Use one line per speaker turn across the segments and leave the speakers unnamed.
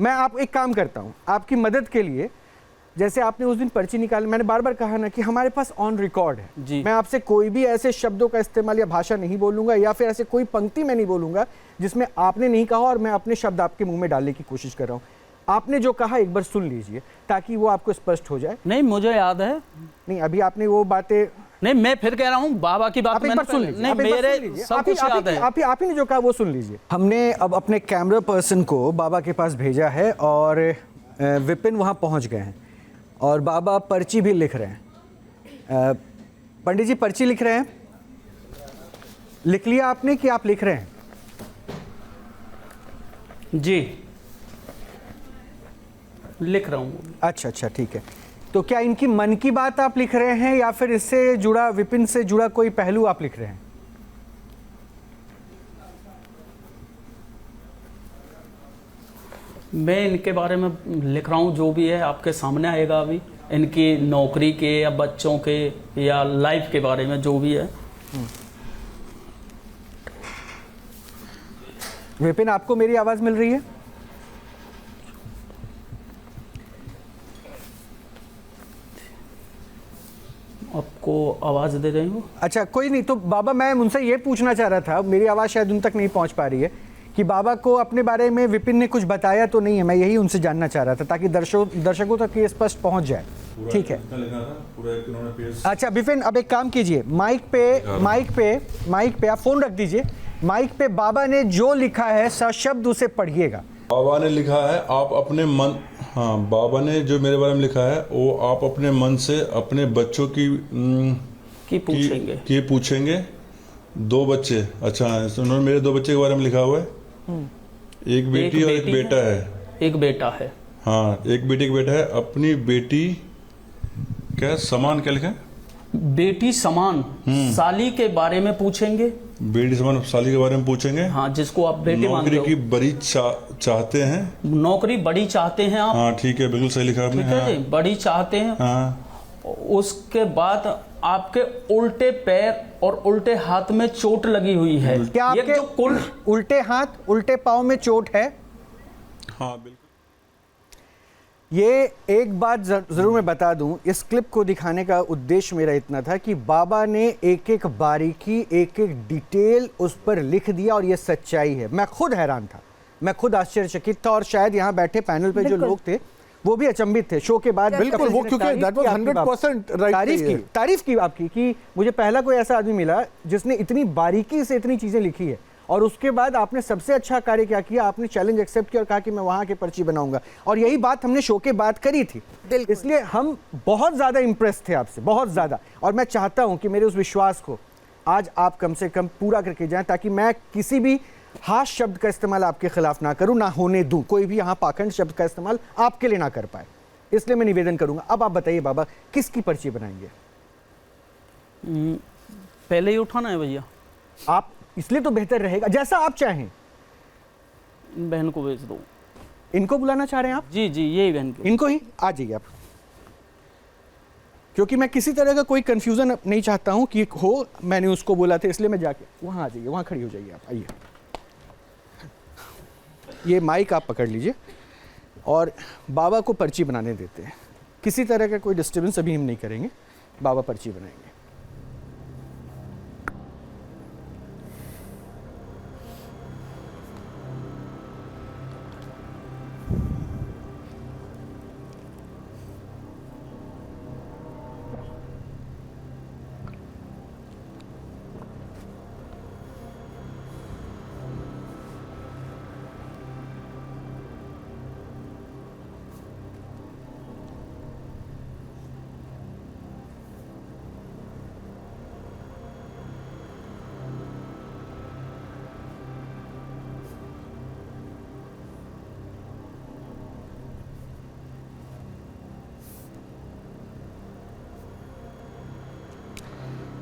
मैं आप एक काम करता हूँ आपकी मदद के लिए, जैसे आपने उस दिन पर्ची निकाली, मैंने बार बार कहा ना कि हमारे पास ऑन रिकॉर्ड है जी। मैं आपसे कोई भी ऐसे शब्दों का इस्तेमाल या भाषा नहीं बोलूंगा, या फिर ऐसे कोई पंक्ति में नहीं बोलूंगा जिसमें आपने नहीं कहा और मैं अपने शब्द आपके मुंह में डालने की कोशिश कर रहा हूँ। आपने जो कहा एक बार सुन लीजिए ताकि वो आपको स्पष्ट हो जाए।
नहीं, मुझे याद है।
नहीं, अभी आपने वो बातें
नहीं, मैं फिर कह रहा हूँ बाबा की बात मैंने सुन ली। नहीं, मेरे सब कुछ याद है।
आप ही ने जो कहा वो सुन लीजिए। हमने अब अपने कैमरा पर्सन को बाबा के पास भेजा है और विपिन वहाँ पहुँच गए हैं और बाबा पर्ची भी लिख रहे हैं। पंडित जी पर्ची लिख रहे हैं, लिख लिया आपने कि आप लिख रहे हैं?
जी लिख रहा हूँ।
अच्छा ठीक है। तो क्या इनकी मन की बात आप लिख रहे हैं या फिर इससे जुड़ा, विपिन से जुड़ा कोई पहलू आप लिख रहे हैं?
मैं इनके बारे में लिख रहा हूँ, जो भी है आपके सामने आएगा अभी, इनकी नौकरी के या बच्चों के या लाइफ के बारे में जो भी है।
विपिन, आपको मेरी आवाज मिल रही है?
आपको आवाज दे रही हूँ।
अच्छा कोई नहीं। तो बाबा मैं उनसे ये पूछना चाह रहा था, मेरी आवाज शायद उन तक नहीं पहुंच पा रही है, कि बाबा को अपने बारे में विपिन ने कुछ बताया तो नहीं है। मैं यही उनसे जानना चाह रहा था ताकि दर्शकों तक ये स्पष्ट पहुंच जाए। ठीक है। अच्छा विपिन, अब एक काम कीजिए, माइक पे आप फोन रख दीजिए। माइक पे बाबा ने जो लिखा है सशब्द उसे पढ़िएगा।
बाबा ने लिखा है आप अपने मन, हाँ बाबा ने जो मेरे बारे में लिखा है वो आप अपने मन से अपने बच्चों की पूछेंगे। 2 बच्चे, अच्छा उन्होंने मेरे 2 बच्चे के बारे में लिखा हुआ है। एक बेटी और एक बेटा है।
एक बेटा है,
हाँ एक बेटी एक बेटा है। अपनी बेटी क्या समान, क्या लिखा है?
बेटी समान साली के बारे में पूछेंगे।
बेटी समान साली के बारे में पूछेंगे,
हाँ जिसको आप बेटी मानते हो।
नौकरी की बड़ी चाहते हैं।
नौकरी बड़ी चाहते हैं आप?
हाँ ठीक है, बिल्कुल सही लिखा आपने।
ठीक है, बड़ी चाहते हैं।
हाँ।
उसके बाद आपके उल्टे पैर और उल्टे हाथ में चोट लगी हुई है।
क्या आपके उल्टे हाथ उल्टे पाँव में चोट है?
हाँ बिल्कुल।
ये एक बात जरूर मैं बता दूं, इस क्लिप को दिखाने का उद्देश्य मेरा इतना था कि बाबा ने एक एक बारीकी, एक एक डिटेल उस पर लिख दिया और ये सच्चाई है। मैं खुद हैरान था, मैं खुद आश्चर्यचकित था और शायद यहाँ बैठे पैनल पे जो लोग थे वो भी अचंभित थे। शो के बाद
बिल्कुल वो, क्योंकि दैट वाज 100% राइट।
तारीफ की आपकी कि मुझे पहला कोई ऐसा आदमी मिला जिसने इतनी बारीकी से इतनी चीजें लिखी है। और उसके बाद आपने सबसे अच्छा कार्य क्या किया, आपने चैलेंज एक्सेप्ट किया और कहा कि मैं वहां के पर्ची बनाऊंगा। और यही बात हमने शो के बाद करी थी, इसलिए हम बहुत ज्यादा इंप्रेस थे आपसे, बहुत ज्यादा। और मैं चाहता हूं कि मेरे उस विश्वास को आज आप कम से कम पूरा करके जाएं, ताकि मैं किसी भी हाश शब्द का इस्तेमाल आपके खिलाफ ना करूं, ना होने दूं। कोई भी यहाँ पाखंड शब्द का इस्तेमाल आपके लिए ना कर पाए, इसलिए मैं निवेदन करूंगा। अब आप बताइए बाबा, किसकी पर्ची बनाएंगे?
पहले ही उठाना है भैया
आप, इसलिए तो बेहतर रहेगा, जैसा आप चाहें।
बहन को भेज दो।
इनको बुलाना चाह रहे हैं आप?
जी जी, यही बहन को।
इनको ही आ जाइए आप, क्योंकि मैं किसी तरह का कोई कंफ्यूजन नहीं चाहता हूं कि हो। मैंने उसको बोला था, इसलिए मैं जाके वहां आ जाइए, वहां खड़ी हो जाइए आप। आइए, ये माइक आप पकड़ लीजिए और बाबा को पर्ची बनाने देते हैं। किसी तरह का कोई डिस्टर्बेंस अभी हम नहीं करेंगे, बाबा पर्ची बनाएंगे।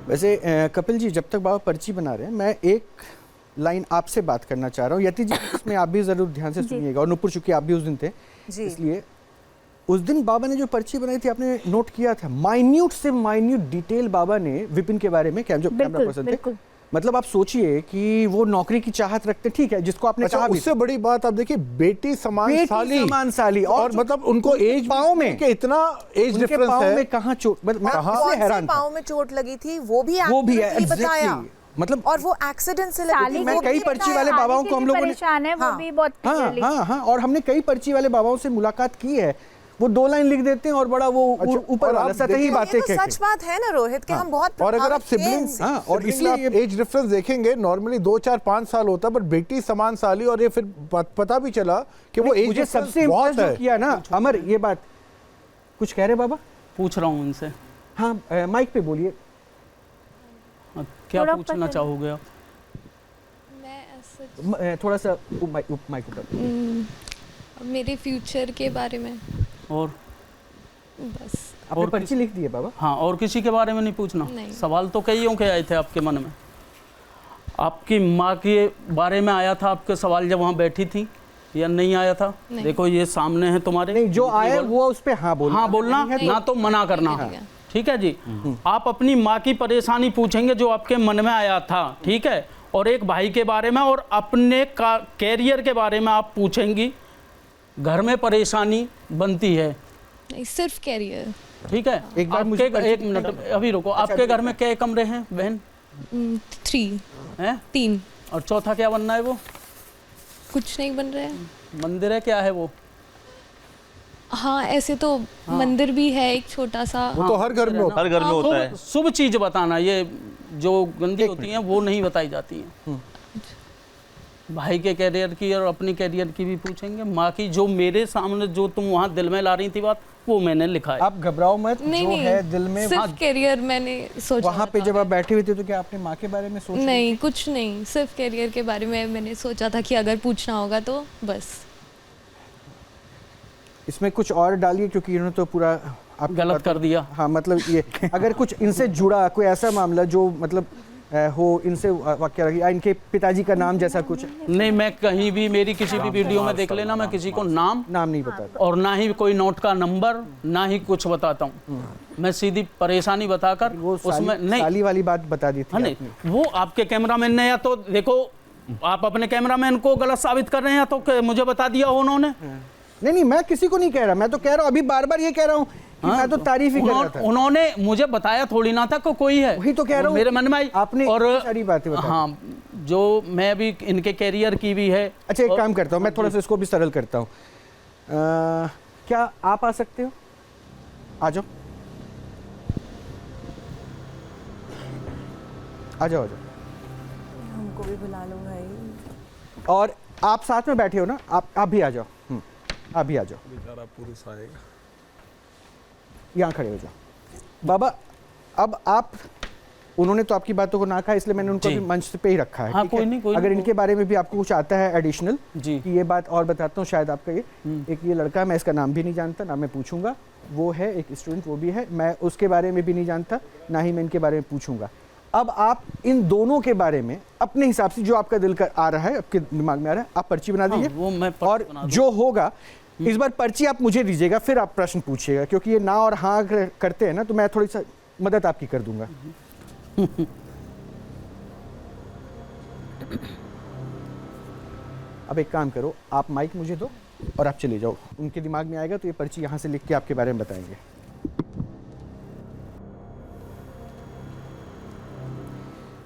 वैसे कपिल जी, जब तक बाबा पर्ची बना रहे हैं, मैं एक लाइन आपसे बात करना चाह रहा हूँ। यति जी, इसमें आप भी जरूर ध्यान से सुनिएगा। और नुपुर, चूंकि आप भी उस दिन थे, इसलिए उस दिन बाबा ने जो पर्ची बनाई थी आपने नोट किया था, माइन्यूट से माइन्यूट डिटेल बाबा ने विपिन के बारे में, जो कैमरा पर्सन थे, मतलब आप सोचिए कि वो नौकरी की चाहत रखते, ठीक है, जिसको आपने
अच्छा,
कहा भी
उससे बड़ी बात आप देखिए, बेटी समान साली और मतलब उनको एज
पाँव में
के इतना एज
उनके
डिफरेंस
पाँव
है।
में कहाँ चोट, मतलब मैं
कौन
इसलिए
से
हैरान था।
पाँव में चोट लगी थी वो भी
exactly,
बताया,
मतलब
और वो एक्सीडेंट से लगी
साली
थी
मैं
वो
कई
भी
पर्ची
बताया।
वाले बाबाओं को हम लोगों ने,
परेशान है वो
हाँ।
भी बहुत
हाँ
clearly।
हाँ हाँ, और हमने कई पर्ची वाले बाबाओं से मुलाकात की है, वो 2 लाइन लिख देते हैं और बड़ा वो
अच्छा,
ऊपर
और
वाला
आप
सतही
देखिए,
बातें
ये तो
कहते
सच बात है ना रोहित कि हम बहुत
और अगर आप
प्रभावित थे
सिबलिंग्स
इनसे।
हाँ, और इसलिए
आप एज डिफरेंस देखेंगे, नॉर्मली 2 4 5 साल होता है, पर बेटी समान साली, और ये फिर पता भी चला कि वो एज
मुझे
डिफरेंस
सबसे
बहुत
इम्प्रेस जो
है।
किया ना अमर, ये बात कुछ कह रहे बाबा?
पूछ रहा हूँ उनसे।
हाँ, माइक पे बोलिए।
हाँ, क्या
थोड़ा
पूछना
ऊपर
चाहोगे आप?
मैं ऐसा
थोड़ा सा माइक ऊपर।
मेरे फ्यूचर के बारे में
और
बस।
आपने
और
पर्ची लिख दी है बाबा?
हाँ, और किसी के बारे में नहीं पूछना?
नहीं।
सवाल तो कईयों के आए थे आपके मन में। आपकी माँ के बारे में आया था आपके सवाल जब वहाँ बैठी थी, या नहीं आया था?
नहीं।
देखो ये सामने है तुम्हारे।
नहीं, जो आया वो उस पे हाँ बोलना।
हाँ बोलना, ना तो मना करना।
ठीक है।
ठीक है जी। आप अपनी माँ की परेशानी पूछेंगे जो आपके मन में आया था, ठीक है, और एक भाई के बारे में और अपने कैरियर के बारे में आप पूछेंगी। घर में परेशानी बनती है,
नहीं, सिर्फ कैरियर।
ठीक है।
एक बार मुझे
आपके एक मिनट अभी रुको, आपके घर में क्या कमरे हैं बहन?
3
हैं?
3
और चौथा क्या बनना है? वो
कुछ नहीं बन रहा है।
मंदिर है, क्या है वो?
हाँ, ऐसे तो मंदिर भी है एक छोटा सा।
वो तो हर घर में होता
हर घर में होता है।
शुभ चीज बताना, ये जो गंदी होती हैं वो नहीं बताई जाती हैं। भाई के कैरियर की और अपनी कैरियर की भी पूछेंगे। माँ की जो मेरे सामने जो तुम वहाँ दिल में ला रही थी बात, वो मैंने लिखा है।
आप घबराओ मत,
नहीं
जो
नहीं,
है दिल में
सिर्फ कैरियर मैंने सोचा
वहाँ पे
था।
जब आप बैठे हुए थे तो क्या आपने माँ के बारे में सोचा?
नहीं, कुछ नहीं, सिर्फ कैरियर के बारे में मैंने सोचा था कि अगर पूछना होगा तो बस।
इसमें कुछ और डालिए, क्योंकि इन्होंने तो पूरा आप
गलत कर दिया।
हाँ, मतलब ये अगर कुछ इनसे जुड़ा कोई ऐसा मामला जो मतलब हो, इनसे वाक्य रखिए, इनके पिताजी का नाम जैसा कुछ।
नहीं, मैं कहीं भी मेरी किसी भी वीडियो में देख लेना, मैं किसी को नाम
नहीं बताता,
और ना ही कोई नोट का नंबर, ना ही कुछ बताता हूँ। मैं सीधी परेशानी बताकर
वो
उसमें नहीं।
साली वाली बात बता दी थी
हाँ, नहीं,
आपने।
वो आपके कैमरामैन ने, या तो देखो आप अपने कैमरामैन को गलत साबित कर रहे हैं, या तो मुझे बता दिया हो उन्होंने।
नहीं, मैं किसी को नहीं कह रहा, मैं तो कह रहा हूँ, अभी बार-बार ये कह रहा हूँ कि मैं तो तारीफ ही कर रहा था।
उन्होंने मुझे बताया थोड़ी ना था को कोई है,
वही तो कह रहा हूँ,
मेरे मन में आई।
आपने
और
सारी बातें बता दी।
हाँ, जो मैं अभी इनके कैरियर की भी है।
अच्छा, एक काम करता हूँ, मैं थोड़ा सा इसको भी सरल करता हूँ। क्या आप आ सकते हो? आ जाओ, आ जाओ, आ जाओ।
हमको भी बुला लो भाई।
और आप साथ में बैठे हो ना, आप भी आ जाओ। आप भी आ जाओ,
बेचारा पुरुष आएगा।
यहाँ खड़े हो जाओ। बाबा, अब आप, उन्होंने तो आपकी बातों को ना कहा, इसलिए मैंने उनको
जी।
भी मंच पे ही रखा है।
हाँ,
ठीक
कोई
है?
नहीं, कोई
अगर
नहीं।
इनके बारे में भी आपको कुछ आता है एडिशनल,
जी।
कि ये बात और बताता हूँ, शायद आपका ये एक ये लड़का, मैं इसका नाम भी नहीं जानता, ना मैं पूछूंगा, वो है एक स्टूडेंट, वो भी है, मैं उसके बारे में भी नहीं जानता, ना ही मैं इनके बारे में पूछूंगा। अब आप इन दोनों के बारे में अपने हिसाब से जो आपका दिल का आ रहा है, आपके दिमाग में आ रहा है, आप पर्ची बना दीजिए।
वो मैं पर्ची
और
बना दूं।
जो होगा, इस बार पर्ची आप मुझे दीजिएगा, फिर आप प्रश्न पूछिएगा, क्योंकि ये ना और हाँ करते हैं ना, तो मैं थोड़ी सा मदद आपकी कर दूंगा। अब एक काम करो, आप माइक मुझे दो और आप चले जाओ। उनके दिमाग में आएगा तो ये पर्ची यहाँ से लिख के आपके बारे में बताएंगे।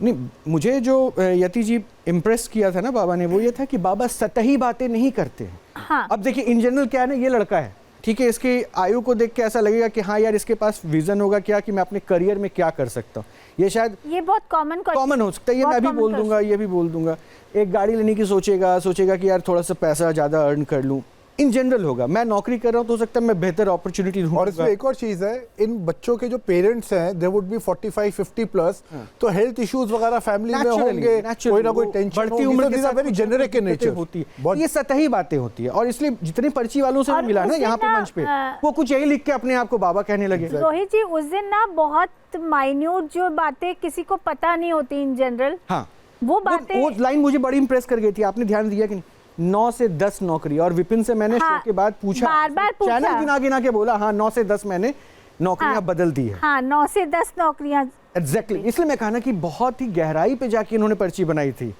नहीं, मुझे जो यति जी इम्प्रेस किया था ना बाबा ने, वो ये था कि बाबा सतही बातें नहीं करते हैं।
हाँ।
अब देखिए, इन जनरल क्या है ना, ये लड़का है, ठीक है, इसकी आयु को देख के ऐसा लगेगा कि हाँ यार, इसके पास विजन होगा क्या, कि मैं अपने करियर में क्या कर सकता हूँ। ये शायद
ये बहुत कॉमन
हो सकता है, ये मैं भी बोल दूंगा, ये भी बोल दूंगा। एक गाड़ी लेने की सोचेगा कि यार थोड़ा सा पैसा ज़्यादा अर्न कर लूँ, इन जनरल होगा। मैं नौकरी कर रहा हूँ तो हो सकता है मैं बेहतर अपॉर्चुनिटी ढूंढूंगा।
और इसमें एक और चीज है, इन बच्चों के जो पेरेंट्स हैं, दे वुड बी 45-50 प्लस, तो हेल्थ इश्यूज वगैरह फैमिली में होंगे, कोई ना कोई टेंशन
बढ़ती उम्र के साथ
वेरी जेनरिक इन नेचर
होती है, ये सतही बातें होती है। और इसलिए जितने पर्ची वालों से
और
मिला ना
उस
यहाँ
दिन
पे
ना,
मंच पे, वो कुछ यही लिख के अपने आप को बाबा कहने लगे।
रोहित जी, उस दिन ना बहुत माइन्यूट जो बातें किसी को पता नहीं होती इन जनरल,
हाँ,
वो बातें,
वो लाइन मुझे बड़ी इंप्रेस कर गई थी। आपने ध्यान दिया कि नहीं? 9 से 10 नौकरी। और विपिन से मैंने
हाँ,
शो के बाद पूछा,
बार-बार पूछा।
चैनल गिना गिना के बोला, हाँ 9 से 10 मैंने नौकरियां
हाँ।
बदल दी है।
हाँ, 9 से 10 नौकरियां।
एग्जैक्टली इसलिए मैं कहा ना कि बहुत ही गहराई पे जाके इन्होंने पर्ची बनाई थी,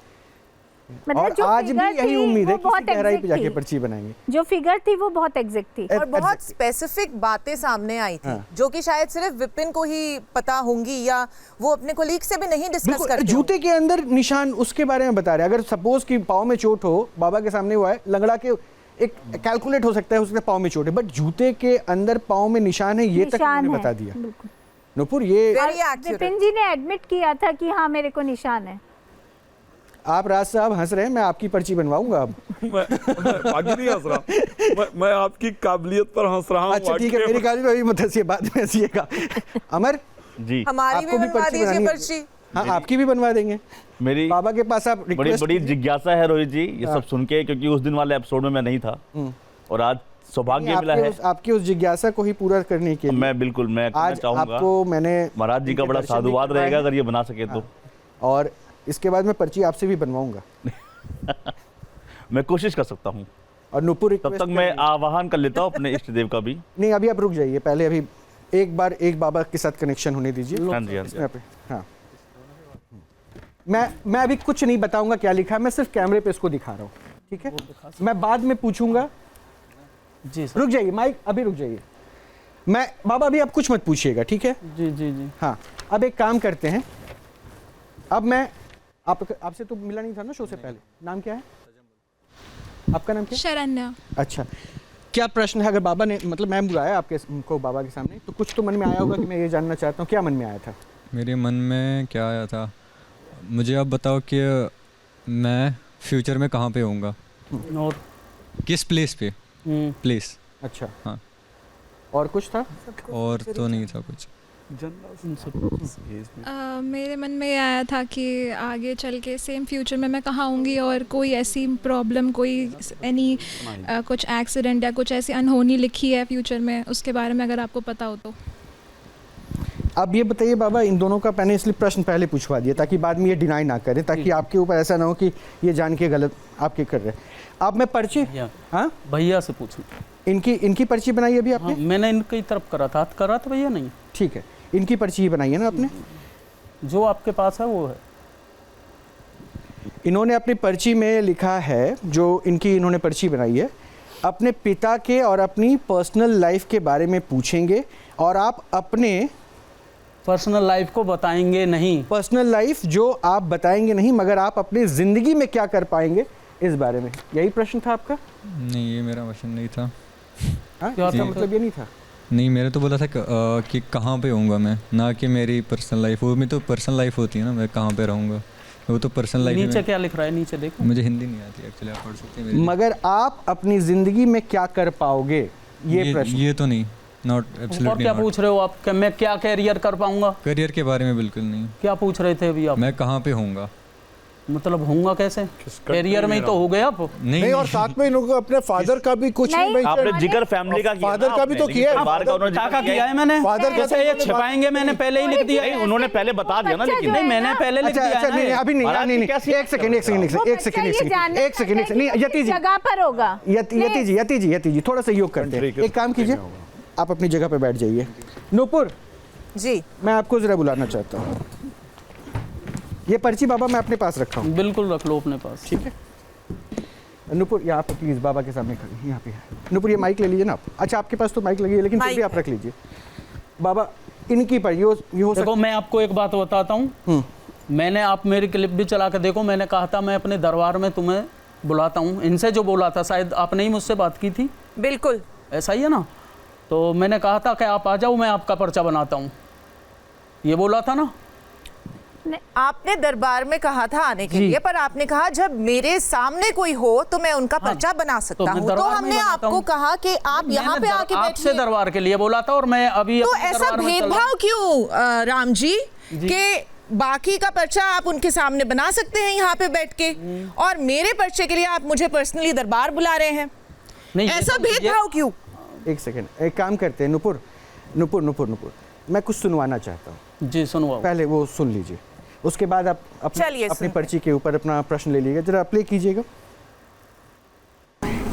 मतलब
और
जो
आज भी
figure
यही
थी,
उम्मीद है
वो
कि
बहुत
इसी गहराई पे
exact
जाके
थी।
पर्ची बनाएंगे।
जो फिगर थी वो बहुत एग्जैक्ट थी।
और बहुत स्पेसिफिक बातें सामने आई थी जो कि शायद सिर्फ विपिन को ही पता होंगी या वो अपने कोलीग से भी नहीं डिस्कस
बिल्कुल,
करते
जूते के अंदर निशान उसके बारे में बता रहे हैं। अगर सपोज कि पाँव में चोट हो, बाबा के सामने हुआ है, लंगड़ा के एक कैलकुलेट हो सकता है उसके पाँव में चोट है, बट जूते के अंदर पाँव में निशान है, ये तक
निशान
उन्होंने
है,
बता दिया।
बिल्कुल।
नूपुर, ये
Very accurate.
विपिन जी ने एडमिट किया था कि हाँ मेरे को निशान है।
आप राज साहब हंस रहे हैं, मैं आपकी पर्ची बनवाऊंगा अब।
मैं बाकी नहीं हंस रहा, मैं आपकी काबिलियत पर हंस रहा हूँ।
अच्छा ठीक है, मेरी गाली में अभी मत हंसिए, बाद में हंसिएगा। अमर,
जी
हमारी भी
आपको भी
बनवा
पर्ची
दीजिए
बनानी है?
पर्ची।
हाँ आपकी भी बनवा देंगे।
मेरी
बाबा के पास आप
बड़ी
रिक्वेस्ट
बड़ी जिज्ञासा है रोहित जी ये
हाँ।
सब सुन के, क्योंकि उस दिन वाले एपिसोड में मैं नहीं था और आज सौभाग्य मिला है।
आपकी उस जिज्ञासा को ही पूरा करने के लिए
मैं बिल्कुल मैं करना
आज
चाहूंगा।
आपको मैंने
महाराज जी का
इनके
बड़ा
दर्शन
साधुवाद
भी करवाए
रहेगा
हैं।
अगर ये बना सके तो।
और इसके बाद मैं पर्ची आपसे भी बनवाऊंगा।
मैं कोशिश कर सकता हूँ।
और नुपुर
तब तक मैं आवाहन कर लेता हूँ अपने इष्ट देव का भी।
नहीं, अभी आप रुक जाइए, पहले अभी एक बार एक बाबा के साथ कनेक्शन होने दीजिए।
हाँ जी, हाँ जी।
इसमें हाँ, मैं अभी कुछ नहीं बताऊंगा क्या लिखा है, मैं सिर्फ कैमरे पे इसको दिखा रहा हूँ, ठीक है? मैं बाद में पूछूंगा।
जी सर।
रुक जाइए, माइक अभी रुक जाइए। मैं बाबा अभी आप कुछ मत पूछिएगा, ठीक है?
जी जी जी।
हाँ, अब एक काम करते हैं। अब मैं आपसे तो मिला नहीं था ना शो से पहले। नाम क्या है आपका? नाम क्या?
शरण्या।
अच्छा, क्या प्रश्न है? अगर बाबा ने मतलब मैं बुलाया आपके को बाबा के सामने, तो कुछ तो मन में आया होगा कि मैं ये जानना चाहता हूँ। क्या मन में आया था?
मेरे मन में क्या आया था, मुझे आप बताओ कि मैं फ्यूचर में कहाँ पे होऊंगा,
और
किस प्लेस पे, प्लेस।
अच्छा
हाँ,
और कुछ था?
और तो नहीं था कुछ।
मेरे मन में ये आया था कि आगे चल के सेम फ्यूचर में मैं कहाँ होंगी और कोई ऐसी प्रॉब्लम, कोई एनी कुछ एक्सीडेंट या कुछ ऐसी अनहोनी लिखी है फ्यूचर में, उसके बारे में अगर आपको पता हो तो।
अब ये बताइए बाबा, इन दोनों का मैंने इसलिए प्रश्न पहले पूछवा दिया ताकि बाद में ये डिनाई ना करें, ताकि आपके ऊपर ऐसा ना हो कि ये जान के गलत आपके कर रहे हैं। अब मैं पर्ची, हाँ
भैया से पूछूं।
इनकी पर्ची बनाई अभी आपने?
हाँ, मैंने इनकी तरफ करा था भैया। नहीं,
ठीक है, इनकी पर्ची ही बनाई है ना आपने?
जो आपके पास है वो है।
इन्होंने अपनी पर्ची में लिखा है, जो इनकी इन्होंने पर्ची बनाई है, अपने पिता के और अपनी पर्सनल लाइफ के बारे में पूछेंगे और आप अपने
पर्सनल लाइफ को बताएंगे नहीं।
पर्सनल लाइफ जो आप बताएंगे नहीं, मगर आप अपनी ज़िंदगी में क्या कर पाएंगे इस बारे में। यही प्रश्न था आपका?
नहीं, ये मेरा क्वेश्चन नहीं था।
हाँ,
क्या
इसका
था?
मतलब ये नहीं था।
नहीं, मैंने तो बोला था कि कहाँ पे होऊंगा मैं, ना कि मेरी पर्सनल लाइफ। वो में तो पर्सनल लाइफ होती है ना, मैं कहाँ पे रहूँगा, वो तो पर्सनल लाइफ।
नीचे क्या लिख रहा है? नीचे देखो।
मुझे हिंदी नहीं आती एक्चुअली, आप पढ़ सकते हैं मेरी।
मगर आप अपनी ज़िंदगी में क्या कर पाओगे, ये प्रश्न।
ये तो नहीं, नॉट
और
एब्सोल्युटली
क्या
नॉट।
पूछ रहे हो आप? मैं क्या कैरियर कर पाऊंगा?
करियर के बारे में बिल्कुल नहीं।
क्या पूछ रहे थे अभी आप?
मैं कहाँ पे होऊंगा,
मतलब होऊंगा कैसे? कैरियर में ही तो हो गए आप।
नहीं, और साथ में इन लोगों को अपने फादर का भी कुछ
नहीं,
नहीं
आपने
mention।
जिक्र फैमिली का किया
फादर
ना
का भी
आपने,
तो
लेकिन
किया है।
परिवार का उन्होंने
क्या
जिक्र
किया है मैंने?
फादर का
जैसे
तो
ये
उन्होंने
छिपाएंगे, मैंने पहले ही लिख दिया।
नहीं, उन्होंने पहले बता दिया ना,
बच्चा
लेकिन
जो है
नहीं, मैंने
ना,
पहले लिख
अच्छा
दिया
अच्छा,
है
नहीं
ना।
अभी नहीं,
महाराज
नहीं
जी
नहीं,
कैसे
एक सेकंड एक सेकंड
वो
एक
बच्चा
सेकंड
ये जानना
एक सेकंड
चाहता है
नहीं,
कि
यति
किस
जी
जगह पर होगा।
यति जी थोड़ा सहयोग करते हैं। एक काम कीजिए, आप अपनी जगह पे बैठ जाइए। नूपुर
जी,
मैं आपको जरा बुलाना चाहता हूँ। ये पर्ची बाबा मैं अपने पास रखा हूँ,
बिल्कुल रख लो अपने पास।
ठीक है? नूपुर यहाँ पे प्लीज बाबा के सामने खड़ी, यहाँ पे है। नूपुर ये माइक ले लीजिए ना आप। अच्छा, आपके पास तो माइक लगी है, लेकिन फिर
माइक
भी आप रख लीजिए। बाबा इनकी पर ये हो
देखो,
सकता।
मैं आपको एक बात बताता हूँ। मैंने, आप मेरी क्लिप भी चला के देखो, मैंने कहा था मैं अपने दरबार में तुम्हें बुलाता हूँ। इनसे जो बोला था, शायद आपने ही मुझसे बात की थी।
बिल्कुल
ऐसा ही है ना? तो मैंने कहा था कि आप आ जाओ, मैं आपका पर्चा बनाता हूँ, ये बोला था ना?
आपने दरबार में कहा था आने के
जी।
लिए, पर आपने कहा जब मेरे सामने कोई हो तो मैं उनका पर्चा बना सकता
मैं
हूँ। तो
दरबार में
हमने
ही बनाता
आपको
हूँ।
कहा कि आप यहाँ पे आके
आपसे
बैठिए।
दरबार के लिए बोला था, और मैं अभी
तो
अपने
ऐसा
दरबार में चल रहा
भेदभाव
हूँ।
क्यों राम जी के बाकी का पर्चा आप उनके सामने बना सकते हैं यहाँ पे बैठ के, और मेरे पर्चे के लिए आप मुझे पर्सनली दरबार बुला रहे हैं?
नहीं,
ऐसा
ये तो-
भेदभाव क्यों?
एक सेकंड, एक काम करते हैं। नूपुर नूपुर नूपुर नूपुर मैं कुछ सुनवाना चाहता हूँ।
जी सुनवाओ।
पहले वो सुन लीजिए, उसके बाद आप
चलिए,
अपनी
सुन।
पर्ची के ऊपर अपना प्रश्न ले लीजिएगा। जरा प्ले कीजिएगा।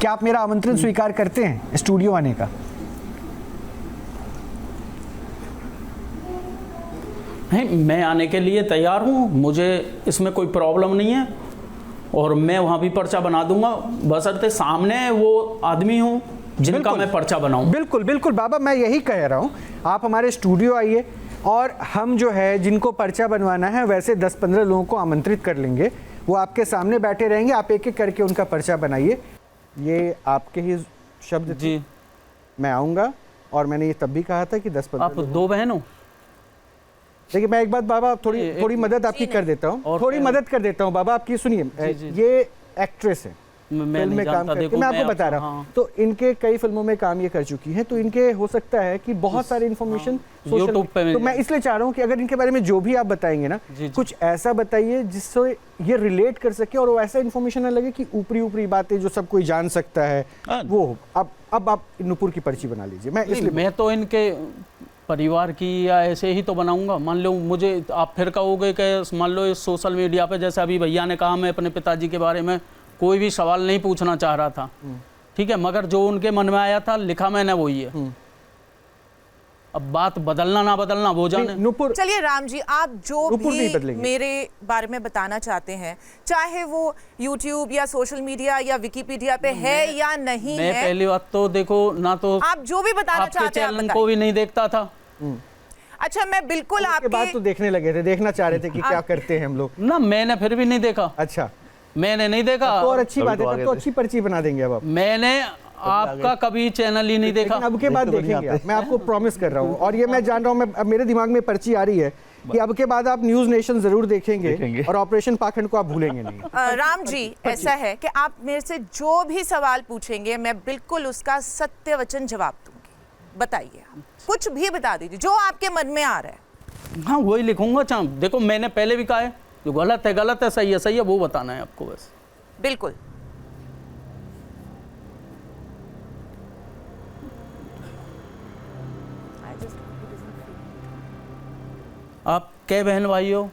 क्या आप मेरा आमंत्रण स्वीकार करते हैं स्टूडियो आने का?
नहीं, मैं आने के लिए तैयार हूँ, मुझे इसमें कोई प्रॉब्लम नहीं है और मैं वहाँ भी पर्चा बना दूंगा, बशर्ते सामने वो आदमी हो जिनका मैं पर्चा बनाऊं।
बिल्कुल बिल्कुल बाबा, मैं यही कह रहा हूँ, आप हमारे स्टूडियो आइए और हम जो है जिनको पर्चा बनवाना है वैसे 10-15 लोगों को आमंत्रित कर लेंगे, वो आपके सामने बैठे रहेंगे, आप एक एक करके उनका पर्चा बनाइए। ये आपके ही शब्द
जी,
मैं आऊँगा और मैंने ये तब भी कहा था कि 10-15
आप 2 बहन हो।
देखिए मैं एक बात बाबा थोड़ी मदद आपकी कर देता हूँ, थोड़ी मदद कर देता हूँ बाबा आपकी। सुनिए, ये एक्ट्रेस है,
मैं
फिल्म में काम करती, मैं आपको बता रहा हूँ, तो इनके कई फिल्मों में काम ये कर चुकी हैं, तो इनके हो सकता है कि बहुत सारी इन्फॉर्मेशन
YouTube पे,
तो मैं इसलिए चाह रहा हूँ कि अगर इनके बारे में जो भी आप बताएंगे ना, कुछ ऐसा बताइए जिससे ये रिलेट कर सके और वो ऐसा इन्फॉर्मेशन ना लगे कि ऊपरी ऊपरी बातें जो सब कोई जान सकता है वो हो। अब आप नुपुर की पर्ची बना लीजिए। मैं
तो इनके परिवार की या ऐसे ही तो बनाऊंगा। मान लो मुझे आप फिर कहोगे कि मान लो इस सोशल मीडिया पे, जैसे अभी भैया ने कहा, मैं अपने पिताजी के बारे में कोई भी सवाल नहीं पूछना चाह रहा था, ठीक है, मगर जो उनके मन में आया था लिखा मैंने वही है। अब बात बदलना ना बदलना वो जाने।
नुपुर, चलिए राम जी, आप जो भी मेरे बारे में बताना चाहते हैं, चाहे वो YouTube या सोशल मीडिया या विकिपीडिया पे है या नहीं
मैं
है,
पहली बात तो देखो ना, तो
आप जो भी बताना चाहते हैं
चैनल को भी नहीं देखता था।
अच्छा, मैं बिल्कुल आपके
बात तो देखने लगे थे, देखना चाह रहे थे कि क्या करते हैं हम लोग
ना, मैंने फिर भी नहीं देखा।
अच्छा,
मैंने नहीं देखा
तो और अच्छी बात है, तो अच्छी पर्ची बना देंगे। अब
मैंने आपका कभी चैनल ही नहीं देखा।
अब के बाद देखेंगे, मैं आपको प्रॉमिस कर रहा हूँ, और ये मैं जान रहा हूँ, अब मेरे दिमाग में पर्ची आ रही है कि अब के बाद आप न्यूज नेशन जरूर देखेंगे और ऑपरेशन पाखंड को आप भूलेंगे नहीं।
राम जी, ऐसा है कि आप मेरे से जो भी सवाल पूछेंगे मैं बिल्कुल उसका सत्य वचन जवाब दूंगी। बताइए, कुछ भी बता दीजिए जो आपके मन में आ रहा है।
हाँ, वही लिखूंगा। देखो मैंने पहले भी कहा है, जो गलत है गलत है, सही है वो बताना है आपको बस।
बिल्कुल।
आप कै बहन भाई हो?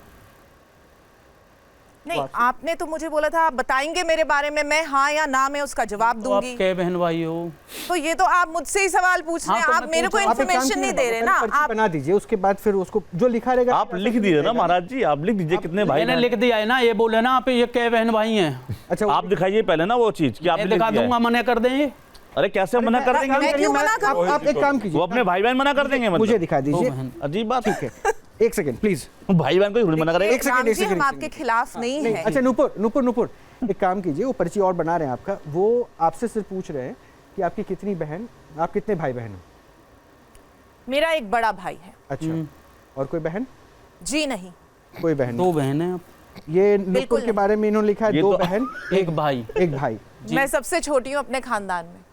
नहीं, आपने तो मुझे बोला था आप बताएंगे मेरे बारे में, मैं हाँ या ना में उसका जवाब दूंगी।
आप कै बहन भाई हो?
तो ये तो आप मुझसे ही सवाल पूछ रहे हैं, आप मेरे को इन्फॉर्मेशन नहीं दे रहे ना।
आप बना दीजिए, उसके बाद फिर उसको जो लिखा रहेगा
आप लिख दीजिए ना महाराज जी, आप लिख दीजिए कितने भाई।
मैंने लिख दिया है ना, ये बोले ना आप ये कै बहन भाई हैं।
अच्छा,
आप दिखाइए पहले ना वो चीज कि आप
दिखा दूंगा, मना कर देंगे।
अरे कैसे मना कर देंगे?
आप एक काम कीजिए,
वो अपने भाई बहन मना कर देंगे,
मुझे दिखा दीजिए।
अजीब बात।
ठीक है, एक सेकंड प्लीज।
भाई बहन को मना करेंगे?
एक सेकंड,
हम आपके खिलाफ नहीं है।
अच्छा नुपुर, एक काम कीजिए, वो पर्ची और बना रहे हैं आपका, वो आपसे सिर्फ पूछ रहे हैं कि आपकी कितनी बहन, आप कितने भाई बहन हो?
मेरा एक बड़ा भाई है।
अच्छा, और कोई बहन?
जी नहीं,
कोई बहन?
2 बहन है।
ये नुपुर के बारे में इन्होंने लिखा है, 2 बहन
एक भाई।
मैं सबसे छोटी हूँ अपने खानदान में।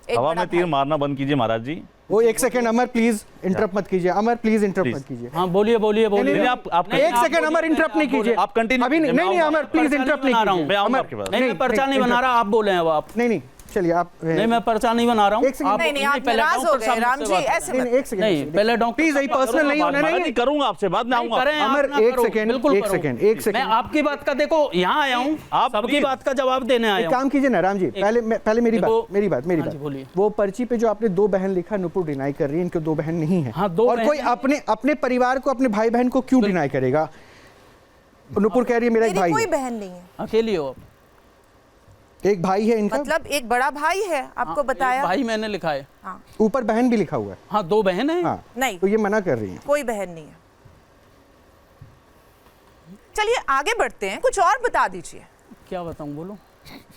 हवा में तीर मारना बंद कीजिए महाराज जी।
वो एक सेकंड, अमर प्लीज इंटरप्ट मत कीजिए, अमर प्लीज इंटरप्ट मत कीजिए।
हाँ बोलिए।
आप
एक सेकंड अमर इंटरप्ट नहीं कीजिए,
आप कंटिन्यू।
अभी नहीं अमर प्लीज इंटरप्ट नहीं कीजिए।
मैं आऊंगा आपके पास।
नहीं, पर्चा नहीं बना रहा, आप बोले हैं। अब आप
नहीं, चलिए आप।
नहीं, मैं पर्चा नहीं बना रहा हूँ।
नहीं, आप नाराज हो गए राम जी, ऐसे मत।
एक सेकंड,
नहीं, पहले डॉक्टर
प्लीज यही पर्सनल नहीं होना। नहीं
करूंगा आपसे बाद में आऊंगा।
अमर एक सेकंड,
मैं आपकी बात का, देखो यहाँ आया हूँ, आप सबकी बात का जवाब देने आया हूँ।
काम कीजिए ना राम जी, पहले मेरी बात।
बोलिए।
वो पर्ची पे जो आपने 2 बहन लिखा, नुपुर डिनाई कर रही है, इनके 2 बहन नहीं है।
हाँ, 2
और कोई अपने परिवार को, अपने भाई बहन को क्यों डिनाई करेगा? नुपुर कह रही है मेरा एक भाई,
कोई बहन नहीं है,
अकेली हो।
एक भाई है इनका,
मतलब एक बड़ा भाई है, आपको बताया।
भाई मैंने लिखा है।
हाँ।
ऊपर बहन भी लिखा हुआ है।
हाँ, 2 बहन है।
हाँ।
नहीं,
तो ये मना कर रही है,
कोई बहन नहीं है। चलिए आगे बढ़ते हैं, कुछ और बता दीजिए।
क्या बताऊं, बोलो।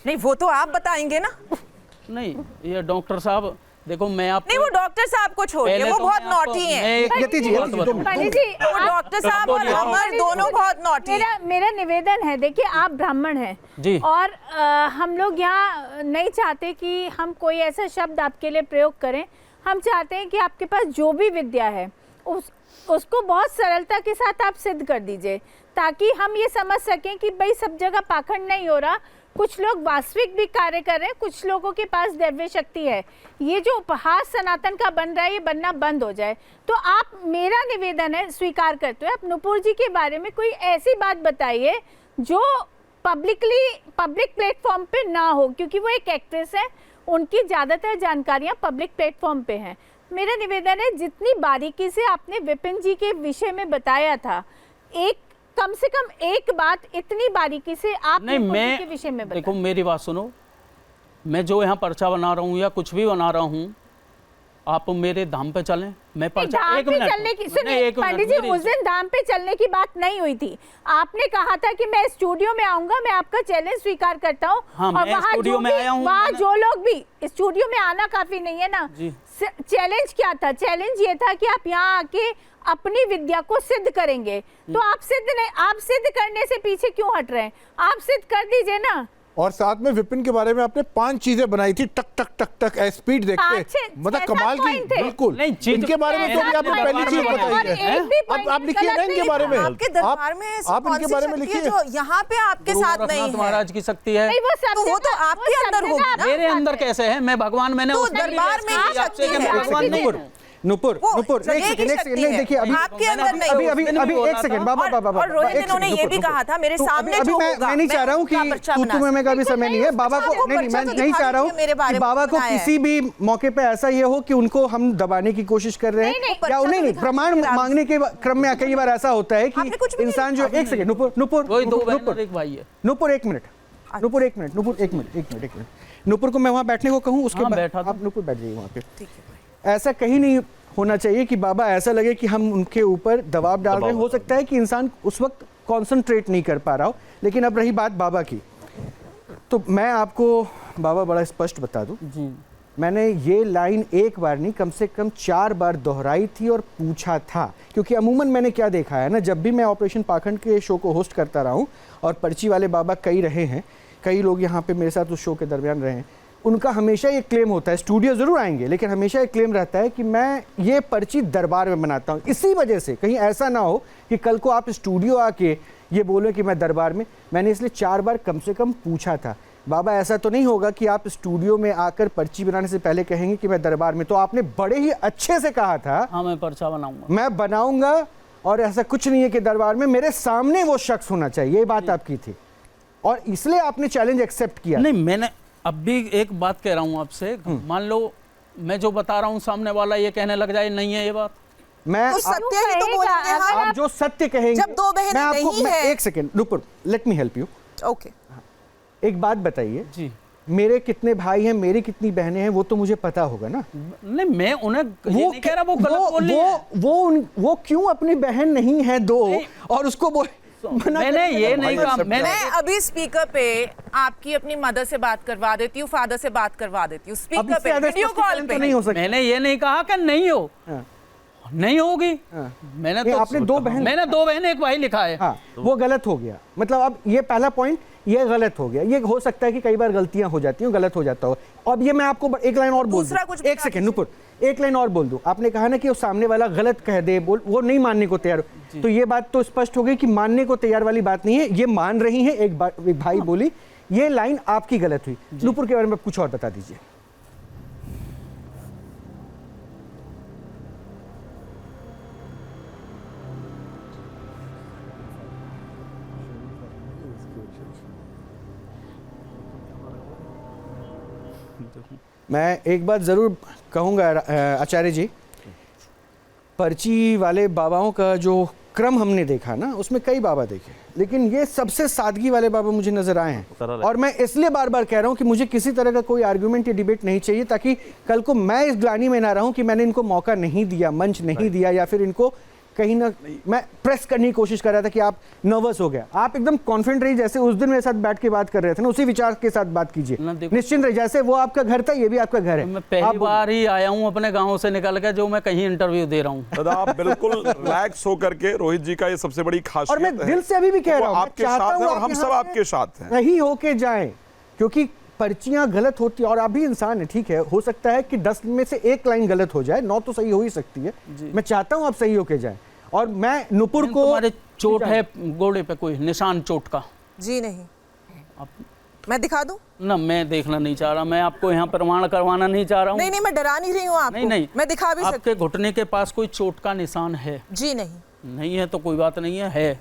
नहीं, वो तो आप बताएंगे ना।
नहीं, ये डॉक्टर साहब देखो, मैं आप
नहीं, वो डॉक्टर साहब को छोड़िए, वो बहुत नॉटी हैं। वो डॉक्टर साहब और अमर दोनों बहुत नॉटी हैं।
मेरा निवेदन है, देखिए आप ब्राह्मण हैं
जी,
और हम लोग यहाँ नहीं चाहते कि हम कोई ऐसा शब्द आपके लिए प्रयोग करें। हम चाहते हैं कि आपके पास जो भी विद्या है उसको बहुत सरलता के साथ आप सिद्ध कर दीजिए, ताकि हम ये समझ सकें कि भाई सब जगह पाखंड नहीं हो रहा, कुछ लोग वास्तविक भी कार्य कर रहे हैं, कुछ लोगों के पास दैवीय शक्ति है। ये जो उपहास सनातन का बन रहा है, ये बनना बंद हो जाए। तो आप, मेरा निवेदन है, स्वीकार करते हुए आप नुपुर जी के बारे में कोई ऐसी बात बताइए जो पब्लिक प्लेटफॉर्म पे ना हो, क्योंकि वो एक एक्ट्रेस है, उनकी ज़्यादातर जानकारियाँ पब्लिक प्लेटफॉर्म पे हैं। मेरा निवेदन है, जितनी बारीकी से आपने विपिन जी के विषय में बताया था, एक कम से कम एक बात इतनी बारीकी से आप
नहीं, मैं
के विषय में
देखो मेरी बात सुनो, मैं जो यहाँ पर्चा बना रहा हूँ या कुछ भी बना रहा हूँ, आप मेरे धाम पे चलें, मैं पर्चा
धाम
एक
पे
मिनट
चलने की, सुनिए पंडित जी, उस दिन धाम पे चलने की बात नहीं हुई थी। आपने कहा था कि मैं स्टूडियो में आऊंगा, मैं आपका चैलेंज स्वीकार करता हूँ।
हाँ,
और
मैं स्टूडियो में आया हूँ,
वहाँ जो लोग भी, स्टूडियो में आना काफी नहीं है ना। चैलेंज क्या था? चैलेंज ये था कि आप यहाँ आके अपनी विद्या को सिद्ध करेंगे। तो आप सिद्ध करने से पीछे क्यों हट रहे हैं? आप सिद्ध कर दीजिए ना।
और साथ में विपिन के बारे में आपने 5 चीजें बनाई थी, टक टक टक टक स्पीड देखते, मतलब कमाल की, बिल्कुल। इनके बारे में तो भी आपने पहली चीज बताई है। अब आप लिखिए ना इनके बारे में,
आपके दरबार में
आप इनके बारे में लिखिए
जो यहाँ पे आपके साथ नहीं है।
महाराज की शक्ति है,
तो वो तो आपके अंदर होगी ना।
मेरे अंदर कैसे है? मैं भगवान, मैंने
तो
उस
दरबार में ही शक्ति है।
भगवान नहीं हूँ।
नुपुर एक सेकंड नहीं, देखिए
आपके अंदर नहीं,
अभी एक सेकंड बाबा
और रोहित इन्होंने ये भी कहा था मेरे सामने जो होगा,
मैं नहीं चाह रहा हूँ कि तू में का भी समय नहीं है बाबा को, नहीं मैं नहीं चाह रहा हूँ कि बाबा को किसी भी मौके पे ऐसा ये हो कि उनको हम दबाने की कोशिश कर रहे हैं या नहीं, प्रमाण मांगने के क्रम में कई बार ऐसा होता है कि इंसान जो, एक सेकंड नुपुर एक मिनट नुपुर को मैं वहाँ बैठने को कहूँ, उसके बाद आप नुपुर बैठ जाइए वहाँ पे। ऐसा कहीं नहीं होना चाहिए कि बाबा ऐसा लगे कि हम उनके ऊपर दबाव डाल रहे हैं। हो सकता है कि इंसान उस वक्त कंसंट्रेट नहीं कर पा रहा हो। लेकिन अब रही बात बाबा की, तो मैं आपको बाबा बड़ा स्पष्ट बता दूं, मैंने ये लाइन एक बार नहीं कम से कम 4 बार दोहराई थी और पूछा था। क्योंकि अमूमन मैंने क्या देखा है ना, जब भी मैं ऑपरेशन पाखंड के शो को होस्ट करता रहा हूँ और पर्ची वाले बाबा कई रहे हैं, कई लोग यहाँ पे मेरे साथ उस शो के दरमियान रहे हैं, उनका हमेशा ये क्लेम होता है, स्टूडियो ज़रूर आएंगे लेकिन हमेशा ये क्लेम रहता है कि मैं ये पर्ची दरबार में बनाता हूँ। इसी वजह से कहीं ऐसा ना हो कि कल को आप स्टूडियो आके ये बोलो कि मैं दरबार में, मैंने इसलिए 4 बार कम से कम पूछा था। बाबा ऐसा तो नहीं होगा कि आप स्टूडियो में आकर पर्ची बनाने से पहले कहेंगे कि मैं दरबार में, तो आपने बड़े ही अच्छे से कहा था
हाँ मैं पर्चा बनाऊंगा,
मैं बनाऊंगा, और ऐसा कुछ नहीं है कि दरबार में मेरे सामने वो शख्स होना चाहिए, ये बात आपकी थी और इसलिए आपने चैलेंज एक्सेप्ट किया।
नहीं, मैंने अब भी एक बात कह रहा हूँ आपसे, मान लो मैं जो बता रहा हूँ सामने वाला ये कहने लग जाए नहीं है ये बात,
मैं
तो सत्य ही तो बोलेंगे हम।
आप जो सत्य कहेंगे,
जब 2 बहनें नहीं है।
एक second Nupur, let me help you.
Okay,
एक बात बताइए
जी,
मेरे कितने भाई हैं, मेरी कितनी बहनें हैं, वो तो मुझे पता होगा ना।
नहीं मैं उन्हें ये नहीं कह रहा वो गलत बोल रही है।
वो क्यों अपनी बहन नहीं है 2 और उसको बोल,
मैंने ये नहीं कहा।
मैं अभी स्पीकर पे आपकी अपनी मदर से बात करवा देती हूँ, फादर से बात करवा देती हूँ स्पीकर पे, वीडियो कॉल पे।
नहीं हो सकता।
मैंने ये नहीं कहा कि नहीं हो, नहीं होगी। मैंने तो
आपने 2 बहन,
मैंने 2 बहन 1 भाई लिखा है।
हाँ, वो गलत हो गया। मतलब अब ये पहला पॉइंट ये गलत हो गया। ये हो सकता है कि कई बार गलतियां हो जाती हैं, गलत हो जाता हो। अब ये मैं आपको एक लाइन और बोल दूं, एक सेकंड नुपुर, एक लाइन और बोल दूं। आपने कहा ना कि वो सामने वाला गलत कह दे, बोल वो नहीं मानने को तैयार, तो ये बात तो स्पष्ट हो गई कि मानने को तैयार वाली बात नहीं है, ये मान रही है। एक भाई बोली ये लाइन आपकी गलत हुई। नुपुर के बारे में कुछ और बता दीजिए। मैं एक बात ज़रूर कहूँगा आचार्य जी, पर्ची वाले बाबाओं का जो क्रम हमने देखा ना, उसमें कई बाबा देखे, लेकिन ये सबसे सादगी वाले बाबा मुझे नजर आए हैं। और मैं इसलिए बार बार कह रहा हूँ कि मुझे किसी तरह का कोई आर्गुमेंट या डिबेट नहीं चाहिए, ताकि कल को मैं इस ग्लानि में ना रहूं कि मैंने इनको मौका नहीं दिया, मंच नहीं दिया, या फिर इनको कहीं ना मैं प्रेस करने की कोशिश कर रहा था कि आप नर्वस हो गए। आप एकदम कॉन्फिडेंट रहिए, जैसे उस दिन मेरे साथ बैठ के बात कर रहे थे ना, उसी विचार के साथ बात कीजिए, निश्चिंत रहिए। जैसे वो आपका घर था, ये भी आपका घर है।
मैं पहली बार ही आया हूँ अपने गांव से निकल के, जो मैं कहीं इंटरव्यू दे रहा हूँ।
दादा आप बिल्कुल रिलैक्स होकर के, रोहित जी का ये सबसे बड़ी खासियत है।
और मैं दिल से अभी भी कह रहा हूँ,
आपके साथ है और हम सब आपके साथ हैं।
नहीं होके जाएं, क्योंकि पर्चियां गलत होती है और आप भी इंसान है, ठीक है। हो सकता है कि 10 में से 1 लाइन गलत हो जाए, 9 तो सही हो ही सकती है। मैं चाहता हूं आप सही होके जाएं। और मैं नुपुर को,
तुम्हारे चोट है गोड़े पे, कोई निशान चोट का?
जी नहीं। मैं दिखा दूं?
ना, मैं देखना नहीं चाह रहा, मैं आपको यहाँ प्रमाण करवाना नहीं चाह रहा हूँ।
नहीं नहीं, मैं डरा नहीं रही हूँ आपको।
नहीं,
मैं दिखा भी सकती।
आपके घुटने के पास कोई चोट का निशान है?
जी नहीं।
नहीं है तो कोई बात नहीं है।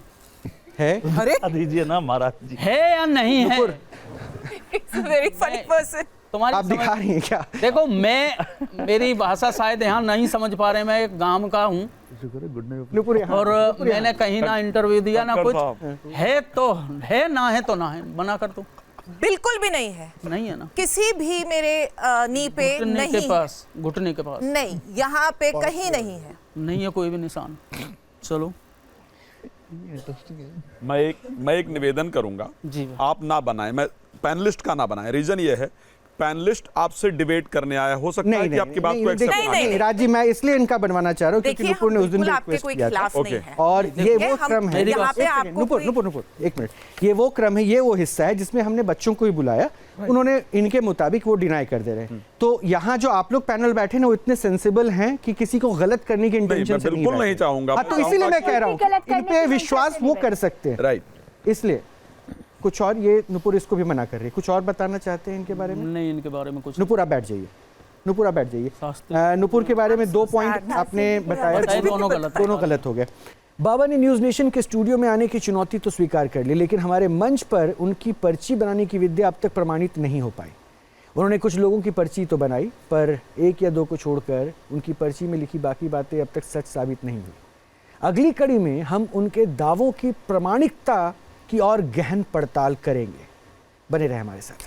अरे दीजिए ना महाराज जी,
है या नहीं है?
Very funny person.
तुम्हारी
आप दिखा रही हैं क्या?
देखो मेरी भाषा शायद यहाँ नहीं समझ पा रहे, मैं एक गांव का हूँ
नुपुर यहाँ,
और
नुपुर यहाँ।
मैंने कहीं ना इंटरव्यू दिया ना कुछ, है तो है, ना है तो ना है, बना कर दो।
बिल्कुल भी नहीं है,
नहीं है ना,
किसी भी मेरे नी पे नहीं
के पास, घुटने के पास
नहीं, यहाँ पे कहीं नहीं है,
नहीं है कोई भी निशान। चलो
मैं एक निवेदन करूंगा
जी,
आप ना बनाएं, मैं पैनलिस्ट का ना बनाएं। रीजन ये है पैनलिस्ट आपसे डिबेट करने आया, हो सकता है कि आपकी बात को एक्सेप्ट ना करें।
राज जी, मैं इसलिए इनका बनवाना चाह रहा हूँ क्योंकि नुपुर ने उस दिन
आपके कोई खिलाफ नहीं है,
और ये वो क्रम है।
नुपुर
एक मिनट, ये वो क्रम है, ये वो हिस्सा है जिसमें हमने बच्चों को ही बुलाया, उन्होंने इनके मुताबिक वो डिनाई कर दे रहे हैं। तो यहाँ जो आप लोग पैनल बैठे ना, वो इतने सेंसिबल हैं कि किसी को गलत करने की इंटेंशन से
बिल्कुल नहीं चाहूंगा।
तो इसीलिए मैं कह रहा हूँ इन पे विश्वास वो कर सकते हैं,
राइट।
इसलिए कुछ और, ये नुपुर इसको भी मना कर रही है, कुछ और बताना चाहते हैं इनके बारे में?
नहीं, इनके बारे में कुछ।
नुपुर आप बैठ जाइए, नुपुर आप बैठ जाइए। नुपुर के बारे में 2 पॉइंट आपने बताया, दोनों गलत हो गए। बाबा ने न्यूज़ नेशन के स्टूडियो में आने की चुनौती तो स्वीकार कर ली, लेकिन हमारे मंच पर उनकी पर्ची बनाने की विद्या अब तक प्रमाणित नहीं हो पाई। उन्होंने कुछ लोगों की पर्ची तो बनाई, पर 1 या 2 को छोड़कर उनकी पर्ची में लिखी बाकी बातें अब तक सच साबित नहीं हुई। अगली कड़ी में हम उनके दावों की प्रामाणिकता की और गहन पड़ताल करेंगे। बने रहे हमारे साथ।